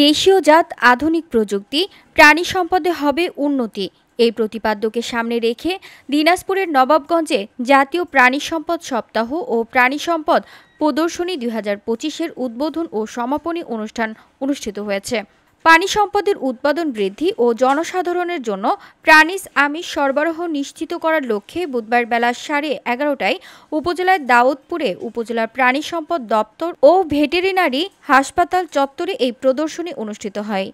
দেশীয় জাত আধুনিক প্রযুক্তি, প্রাণী সম্পদে হবে উন্নতি। এই প্রতিপাদ্যকে সামনে রেখে দিনাজপুরের নবাবগঞ্জে জাতীয় প্রাণী সম্পদ সপ্তাহ ও প্রাণী সম্পদ প্রদর্শনী ২০২৫-এর উদ্বোধন ও সমাপনী অনুষ্ঠান অনুষ্ঠিত হয়েছে। প্রাণী সম্পদের উৎপাদন বৃদ্ধি ও জনসাধারণের জন্য প্রাণীজ আমিষ সরবরাহ নিশ্চিত করার লক্ষ্যে বুধবার বেলা 11:30টায় উপজেলার দাউদপুরে উপজেলা প্রাণী সম্পদ দপ্তর ও ভেটেরিনারি হাসপাতাল চত্বরে এই প্রদর্শনী অনুষ্ঠিত হয়।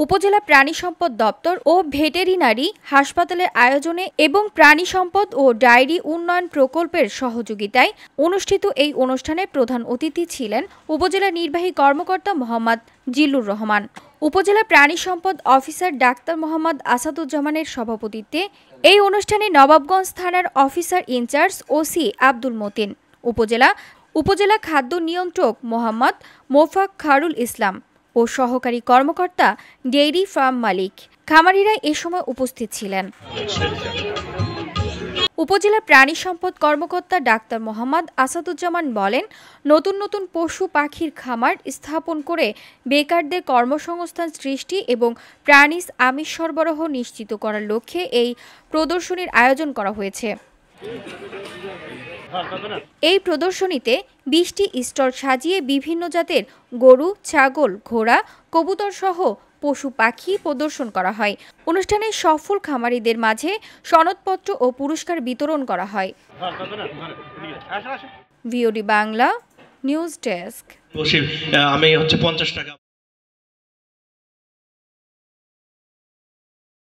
উপজেলা প্রাণী সম্পদ দপ্তর ও ভেটেরিনারি হাসপাতালের আয়োজনে এবং প্রাণী সম্পদ ও ডায়েরি উন্নয়ন প্রকল্পের সহযোগিতায় অনুষ্ঠিত এই অনুষ্ঠানে প্রধান অতিথি ছিলেন উপজেলা নির্বাহী কর্মকর্তা মোহাম্মদ জিল্লুর রহমান। উপজেলা প্রাণী সম্পদ অফিসার ডাক্তার মোহাম্মদ আসাদুজ্জামানের সভাপতিত্বে এই অনুষ্ঠানে নবাবগঞ্জ থানার officer in charge OC Abdul Matin, উপজেলা খাদ্য নিয়ন্ত্রক মোহাম্মদ মোফাক্খারুল ইসলাম ও সহকারী কর্মকর্তা ডেইরি ফার্ম মালিক, খামারিরা এ সময় উপস্থিত ছিলেন। উপজেলা প্রাণী সম্পদ কর্মকর্তা ডাক্তার মোহাম্মদ আসাদুজ্জামান বলেন, নতুন নতুন পশু পাখির খামার স্থাপন করে বেকারদের কর্মসংস্থান সৃষ্টি এবং প্রাণীজ আমিষ সরবরাহ নিশ্চিত করার লক্ষ্যে এই প্রদর্শনীর আয়োজন করা হয়েছে। এই প্রদর্শনীতে 20টি স্টল সাজিয়ে বিভিন্ন জাতের গরু, ছাগল, ঘোড়া, কবুতর সহ পশু পাখি প্রদর্শন করা হয়। অনুষ্ঠানে সফল খামারিদের মাঝে সনদপত্র ও পুরস্কার বিতরণ করা হয়। VOD Bangla news desk. আমি 50 টাকা